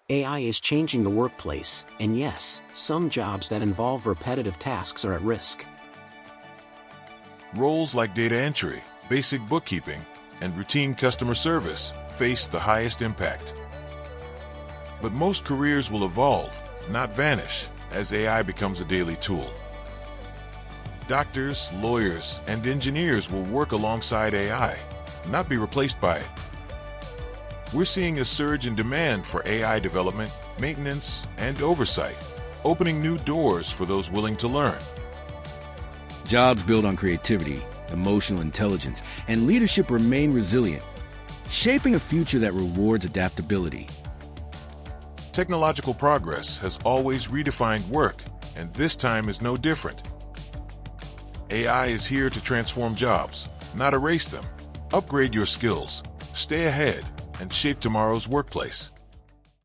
AI is changing the workplace, and yes, some jobs that involve repetitive tasks are at risk. Roles like data entry, basic bookkeeping, and routine customer service face the highest impact. But most careers will evolve, not vanish, as AI becomes a daily tool. Doctors, lawyers, and engineers will work alongside AI, not be replaced by it. We're seeing a surge in demand for AI development, maintenance, and oversight, opening new doors for those willing to learn. Jobs built on creativity, emotional intelligence, and leadership remain resilient, shaping a future that rewards adaptability. Technological progress has always redefined work, and this time is no different. AI is here to transform jobs, not erase them. Upgrade your skills, stay ahead, and shape tomorrow's workplace.